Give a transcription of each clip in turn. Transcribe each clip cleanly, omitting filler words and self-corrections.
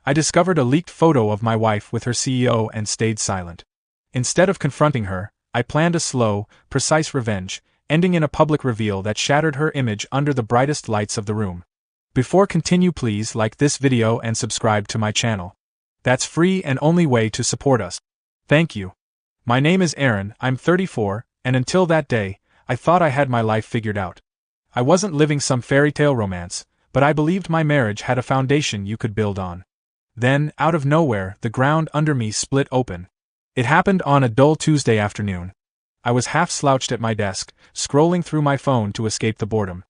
I discovered a leaked photo of my wife with her CEO and stayed silent. Instead of confronting her, I planned a slow, precise revenge, ending in a public reveal that shattered her image under the brightest lights of the room. Before continue, please like this video and subscribe to my channel. That's free and only way to support us. Thank you. My name is Aaron, I'm 34, and until that day, I thought I had my life figured out. I wasn't living some fairy tale romance, but I believed my marriage had a foundation you could build on. Then, out of nowhere, the ground under me split open. It happened on a dull Tuesday afternoon. I was half slouched at my desk, scrolling through my phone to escape the boredom.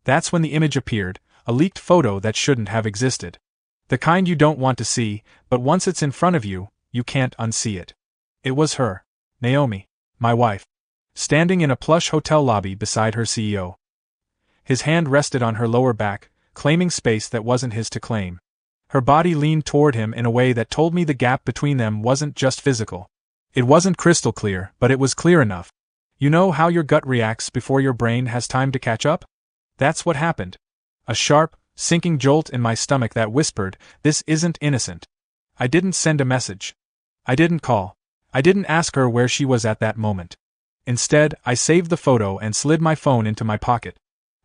That's when the image appeared, a leaked photo that shouldn't have existed. The kind you don't want to see, but once it's in front of you, you can't unsee it. It was her, Naomi, my wife, standing in a plush hotel lobby beside her CEO. His hand rested on her lower back, claiming space that wasn't his to claim. Her body leaned toward him in a way that told me the gap between them wasn't just physical. It wasn't crystal clear, but it was clear enough. You know how your gut reacts before your brain has time to catch up? That's what happened. A sharp, sinking jolt in my stomach that whispered, "This isn't innocent." I didn't send a message. I didn't call. I didn't ask her where she was at that moment. Instead, I saved the photo and slid my phone into my pocket.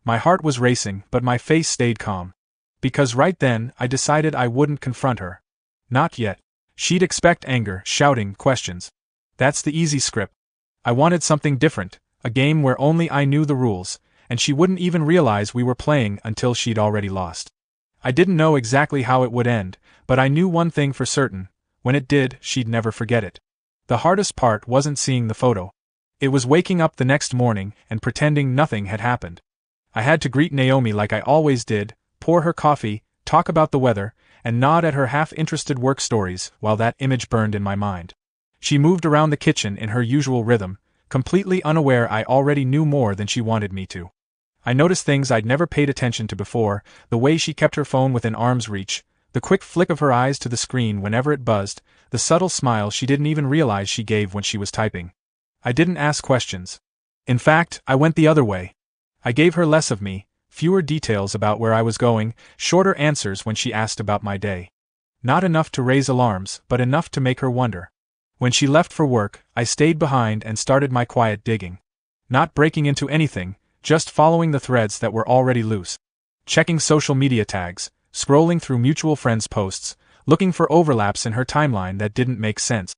My heart was racing, but my face stayed calm. Because right then, I decided I wouldn't confront her. Not yet. She'd expect anger, shouting, questions. That's the easy script. I wanted something different, a game where only I knew the rules, and she wouldn't even realize we were playing until she'd already lost. I didn't know exactly how it would end, but I knew one thing for certain: when it did, she'd never forget it. The hardest part wasn't seeing the photo. It was waking up the next morning and pretending nothing had happened. I had to greet Naomi like I always did, pour her coffee, talk about the weather, and nod at her half-interested work stories while that image burned in my mind. She moved around the kitchen in her usual rhythm, completely unaware I already knew more than she wanted me to. I noticed things I'd never paid attention to before: the way she kept her phone within arm's reach, the quick flick of her eyes to the screen whenever it buzzed, the subtle smile she didn't even realize she gave when she was typing. I didn't ask questions. In fact, I went the other way. I gave her less of me, fewer details about where I was going, shorter answers when she asked about my day. Not enough to raise alarms, but enough to make her wonder. When she left for work, I stayed behind and started my quiet digging. Not breaking into anything, just following the threads that were already loose. Checking social media tags, scrolling through mutual friends' posts, looking for overlaps in her timeline that didn't make sense.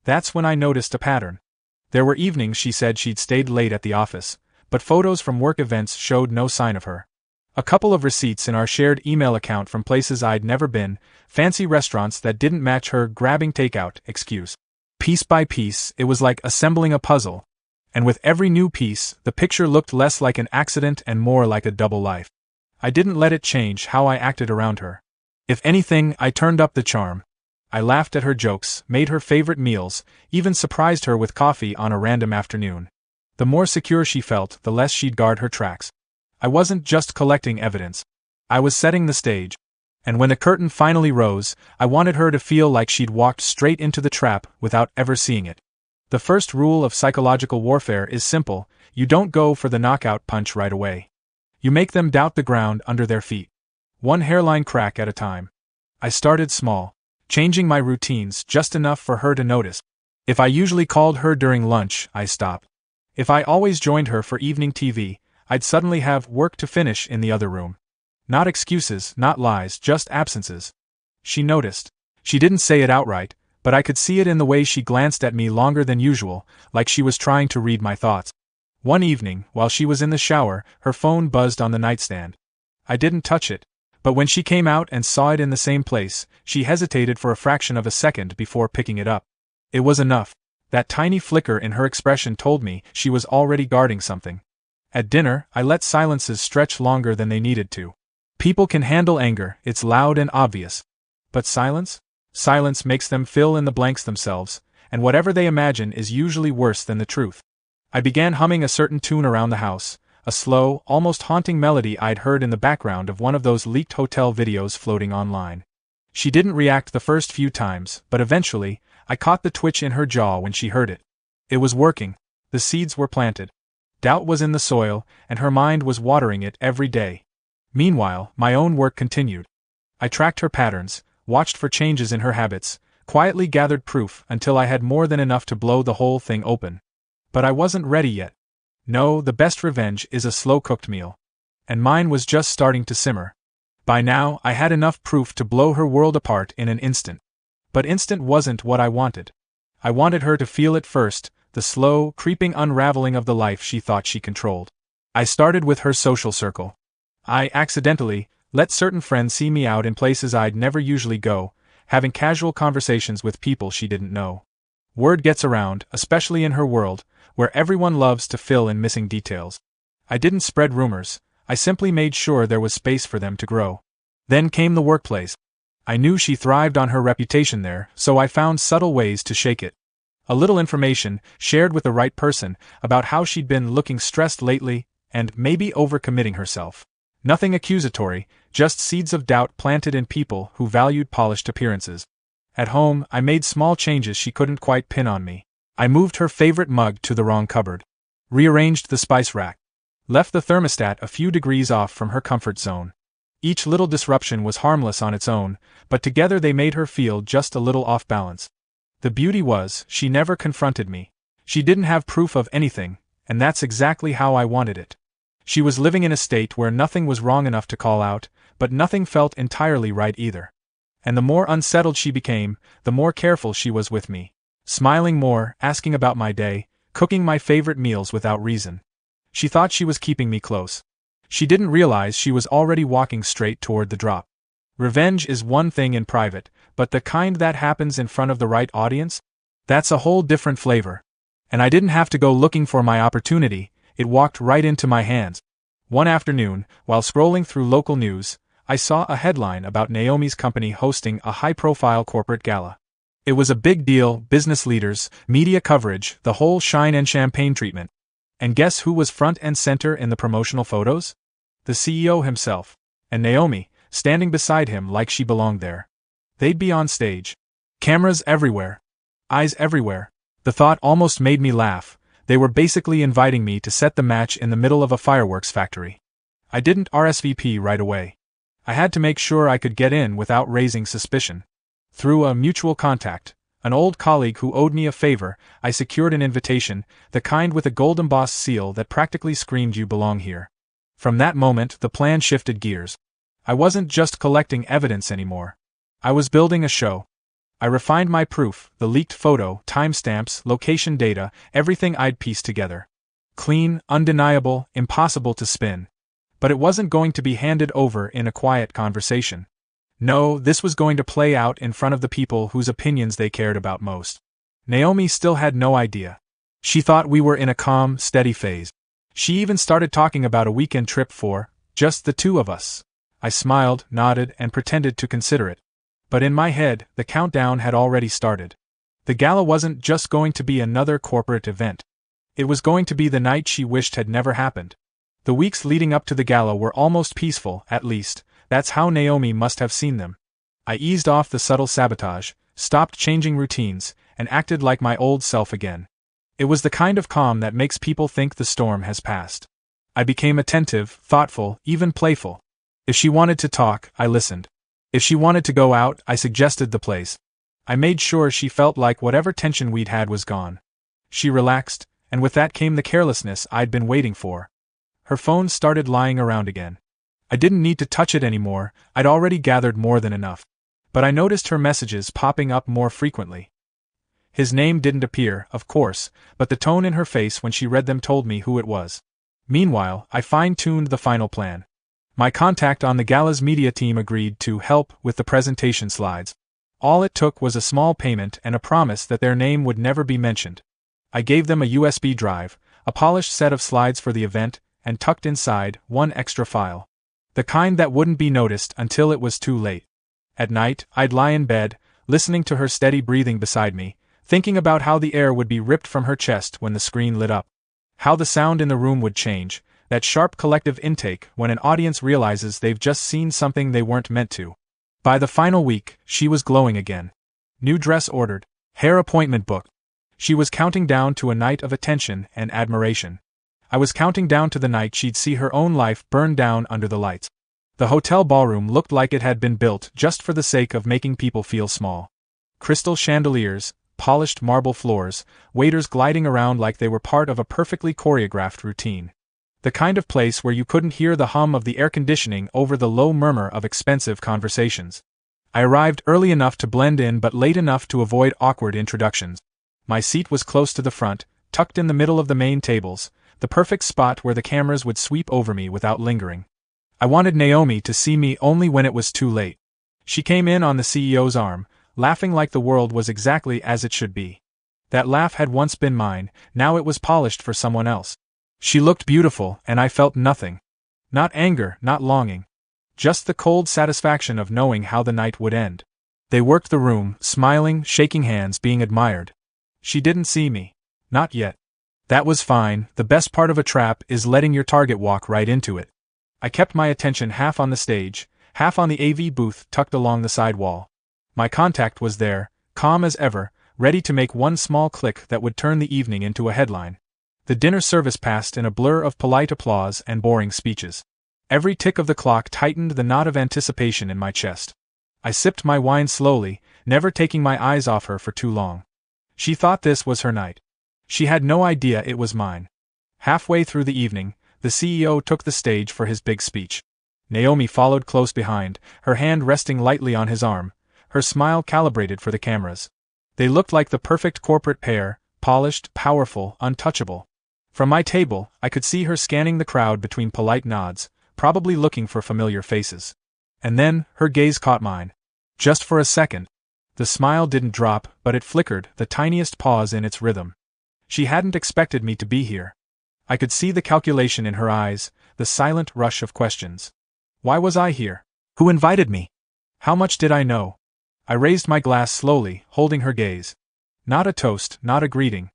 That's when I noticed a pattern. There were evenings she said she'd stayed late at the office, but photos from work events showed no sign of her. A couple of receipts in our shared email account from places I'd never been, fancy restaurants that didn't match her grabbing takeout excuse. Piece by piece, it was like assembling a puzzle. And with every new piece, the picture looked less like an accident and more like a double life. I didn't let it change how I acted around her. If anything, I turned up the charm. I laughed at her jokes, made her favorite meals, even surprised her with coffee on a random afternoon. The more secure she felt, the less she'd guard her tracks. I wasn't just collecting evidence. I was setting the stage. And when the curtain finally rose, I wanted her to feel like she'd walked straight into the trap without ever seeing it. The first rule of psychological warfare is simple: you don't go for the knockout punch right away. You make them doubt the ground under their feet. One hairline crack at a time. I started small, changing my routines just enough for her to notice. If I usually called her during lunch, I stopped. If I always joined her for evening TV, I'd suddenly have work to finish in the other room. Not excuses, not lies, just absences. She noticed. She didn't say it outright, but I could see it in the way she glanced at me longer than usual, like she was trying to read my thoughts. One evening, while she was in the shower, her phone buzzed on the nightstand. I didn't touch it, but when she came out and saw it in the same place, she hesitated for a fraction of a second before picking it up. It was enough. That tiny flicker in her expression told me she was already guarding something. At dinner, I let silences stretch longer than they needed to. People can handle anger, it's loud and obvious. But silence? Silence makes them fill in the blanks themselves, and whatever they imagine is usually worse than the truth. I began humming a certain tune around the house, a slow, almost haunting melody I'd heard in the background of one of those leaked hotel videos floating online. She didn't react the first few times, but eventually, I caught the twitch in her jaw when she heard it. It was working. The seeds were planted. Doubt was in the soil, and her mind was watering it every day. Meanwhile, my own work continued. I tracked her patterns, watched for changes in her habits, quietly gathered proof until I had more than enough to blow the whole thing open. But I wasn't ready yet. No, the best revenge is a slow-cooked meal. And mine was just starting to simmer. By now, I had enough proof to blow her world apart in an instant. But instant wasn't what I wanted. I wanted her to feel it first, the slow, creeping unraveling of the life she thought she controlled. I started with her social circle. I accidentally let certain friends see me out in places I'd never usually go, having casual conversations with people she didn't know. Word gets around, especially in her world, where everyone loves to fill in missing details. I didn't spread rumors, I simply made sure there was space for them to grow. Then came the workplace. I knew she thrived on her reputation there, so I found subtle ways to shake it. A little information, shared with the right person, about how she'd been looking stressed lately, and maybe overcommitting herself. Nothing accusatory, just seeds of doubt planted in people who valued polished appearances. At home, I made small changes she couldn't quite pin on me. I moved her favorite mug to the wrong cupboard. Rearranged the spice rack. Left the thermostat a few degrees off from her comfort zone. Each little disruption was harmless on its own, but together they made her feel just a little off balance. The beauty was, she never confronted me. She didn't have proof of anything, and that's exactly how I wanted it. She was living in a state where nothing was wrong enough to call out, but nothing felt entirely right either. And the more unsettled she became, the more careful she was with me. Smiling more, asking about my day, cooking my favorite meals without reason. She thought she was keeping me close. She didn't realize she was already walking straight toward the drop. Revenge is one thing in private, but the kind that happens in front of the right audience? That's a whole different flavor. And I didn't have to go looking for my opportunity, it walked right into my hands. One afternoon, while scrolling through local news, I saw a headline about Naomi's company hosting a high-profile corporate gala. It was a big deal, business leaders, media coverage, the whole shine and champagne treatment. And guess who was front and center in the promotional photos? The CEO himself. And Naomi, standing beside him like she belonged there. They'd be on stage. Cameras everywhere. Eyes everywhere. The thought almost made me laugh. They were basically inviting me to set the match in the middle of a fireworks factory. I didn't RSVP right away. I had to make sure I could get in without raising suspicion. Through a mutual contact, an old colleague who owed me a favor, I secured an invitation, the kind with a gold embossed seal that practically screamed "You belong here." From that moment, the plan shifted gears. I wasn't just collecting evidence anymore. I was building a show. I refined my proof, the leaked photo, timestamps, location data, everything I'd pieced together. Clean, undeniable, impossible to spin. But it wasn't going to be handed over in a quiet conversation. No, this was going to play out in front of the people whose opinions they cared about most. Naomi still had no idea. She thought we were in a calm, steady phase. She even started talking about a weekend trip for just the two of us. I smiled, nodded, and pretended to consider it. But in my head, the countdown had already started. The gala wasn't just going to be another corporate event. It was going to be the night she wished had never happened. The weeks leading up to the gala were almost peaceful, at least, that's how Naomi must have seen them. I eased off the subtle sabotage, stopped changing routines, and acted like my old self again. It was the kind of calm that makes people think the storm has passed. I became attentive, thoughtful, even playful. If she wanted to talk, I listened. If she wanted to go out, I suggested the place. I made sure she felt like whatever tension we'd had was gone. She relaxed, and with that came the carelessness I'd been waiting for. Her phone started lying around again. I didn't need to touch it anymore, I'd already gathered more than enough. But I noticed her messages popping up more frequently. His name didn't appear, of course, but the tone in her face when she read them told me who it was. Meanwhile, I fine-tuned the final plan. My contact on the gala's media team agreed to help with the presentation slides. All it took was a small payment and a promise that their name would never be mentioned. I gave them a USB drive, a polished set of slides for the event, and tucked inside one extra file. The kind that wouldn't be noticed until it was too late. At night, I'd lie in bed, listening to her steady breathing beside me, thinking about how the air would be ripped from her chest when the screen lit up. How the sound in the room would change, that sharp collective intake when an audience realizes they've just seen something they weren't meant to. By the final week, she was glowing again. New dress ordered, hair appointment booked. She was counting down to a night of attention and admiration. I was counting down to the night she'd see her own life burn down under the lights. The hotel ballroom looked like it had been built just for the sake of making people feel small. Crystal chandeliers, polished marble floors, waiters gliding around like they were part of a perfectly choreographed routine. The kind of place where you couldn't hear the hum of the air conditioning over the low murmur of expensive conversations. I arrived early enough to blend in but late enough to avoid awkward introductions. My seat was close to the front, tucked in the middle of the main tables, the perfect spot where the cameras would sweep over me without lingering. I wanted Naomi to see me only when it was too late. She came in on the CEO's arm, laughing like the world was exactly as it should be. That laugh had once been mine, now it was polished for someone else. She looked beautiful, and I felt nothing. Not anger, not longing. Just the cold satisfaction of knowing how the night would end. They worked the room, smiling, shaking hands, being admired. She didn't see me. Not yet. That was fine. The best part of a trap is letting your target walk right into it. I kept my attention half on the stage, half on the AV booth tucked along the side wall. My contact was there, calm as ever, ready to make one small click that would turn the evening into a headline. The dinner service passed in a blur of polite applause and boring speeches. Every tick of the clock tightened the knot of anticipation in my chest. I sipped my wine slowly, never taking my eyes off her for too long. She thought this was her night. She had no idea it was mine. Halfway through the evening, the CEO took the stage for his big speech. Naomi followed close behind, her hand resting lightly on his arm, her smile calibrated for the cameras. They looked like the perfect corporate pair, polished, powerful, untouchable. From my table, I could see her scanning the crowd between polite nods, probably looking for familiar faces. And then, her gaze caught mine. Just for a second. The smile didn't drop, but it flickered, the tiniest pause in its rhythm. She hadn't expected me to be here. I could see the calculation in her eyes, the silent rush of questions. Why was I here? Who invited me? How much did I know? I raised my glass slowly, holding her gaze. Not a toast, not a greeting.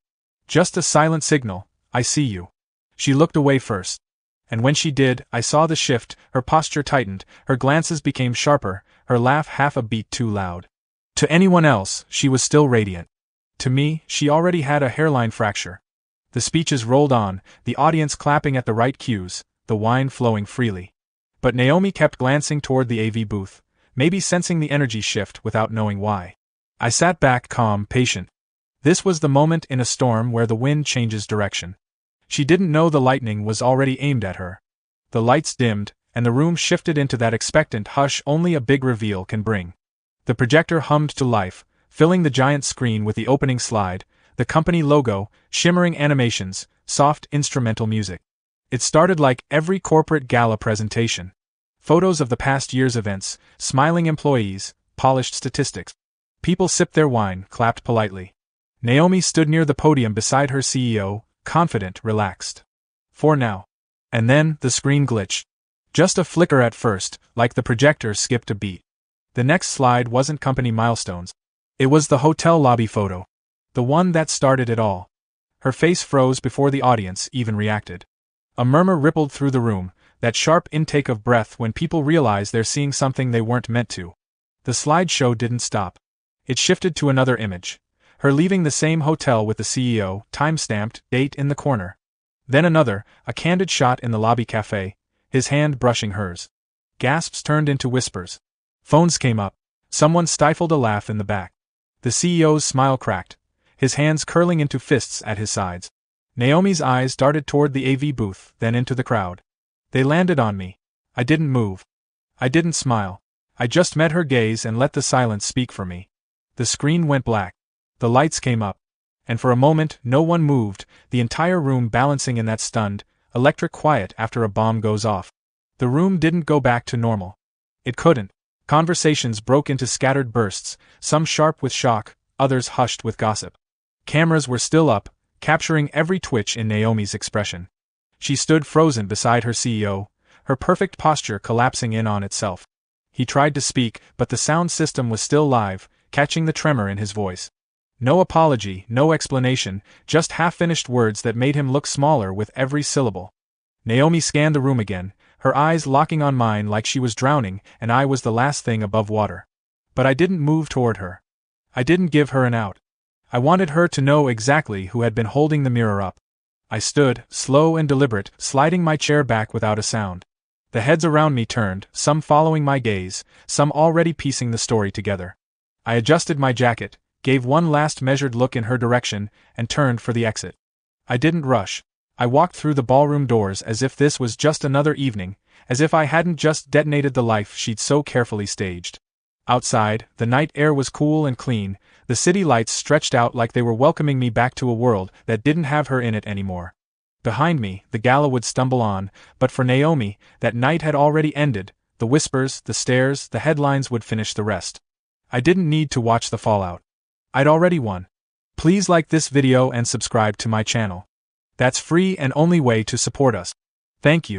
Just a silent signal, I see you. She looked away first. And when she did, I saw the shift, her posture tightened, her glances became sharper, her laugh half a beat too loud. To anyone else, she was still radiant. To me, she already had a hairline fracture. The speeches rolled on, the audience clapping at the right cues, the wine flowing freely. But Naomi kept glancing toward the AV booth, maybe sensing the energy shift without knowing why. I sat back calm, patient. This was the moment in a storm where the wind changes direction. She didn't know the lightning was already aimed at her. The lights dimmed, and the room shifted into that expectant hush only a big reveal can bring. The projector hummed to life, filling the giant screen with the opening slide, the company logo, shimmering animations, soft instrumental music. It started like every corporate gala presentation. Photos of the past year's events, smiling employees, polished statistics. People sipped their wine, clapped politely. Naomi stood near the podium beside her CEO, confident, relaxed. For now. And then, the screen glitched. Just a flicker at first, like the projector skipped a beat. The next slide wasn't company milestones. It was the hotel lobby photo. The one that started it all. Her face froze before the audience even reacted. A murmur rippled through the room, that sharp intake of breath when people realize they're seeing something they weren't meant to. The slideshow didn't stop. It shifted to another image. Her leaving the same hotel with the CEO, time-stamped, date in the corner. Then another, a candid shot in the lobby cafe, his hand brushing hers. Gasps turned into whispers. Phones came up. Someone stifled a laugh in the back. The CEO's smile cracked, his hands curling into fists at his sides. Naomi's eyes darted toward the AV booth, then into the crowd. They landed on me. I didn't move. I didn't smile. I just met her gaze and let the silence speak for me. The screen went black. The lights came up. And for a moment, no one moved, the entire room balancing in that stunned, electric quiet after a bomb goes off. The room didn't go back to normal. It couldn't. Conversations broke into scattered bursts, some sharp with shock, others hushed with gossip. Cameras were still up, capturing every twitch in Naomi's expression. She stood frozen beside her CEO, her perfect posture collapsing in on itself. He tried to speak, but the sound system was still live, catching the tremor in his voice. No apology, no explanation, just half-finished words that made him look smaller with every syllable. Naomi scanned the room again, her eyes locking on mine like she was drowning and I was the last thing above water. But I didn't move toward her. I didn't give her an out. I wanted her to know exactly who had been holding the mirror up. I stood, slow and deliberate, sliding my chair back without a sound. The heads around me turned, some following my gaze, some already piecing the story together. I adjusted my jacket, gave one last measured look in her direction, and turned for the exit. I didn't rush. I walked through the ballroom doors as if this was just another evening, as if I hadn't just detonated the life she'd so carefully staged. Outside, the night air was cool and clean, the city lights stretched out like they were welcoming me back to a world that didn't have her in it anymore. Behind me, the gala would stumble on, but for Naomi, that night had already ended. The whispers, the stares, the headlines would finish the rest. I didn't need to watch the fallout. I'd already won. Please like this video and subscribe to my channel. That's free and only way to support us. Thank you.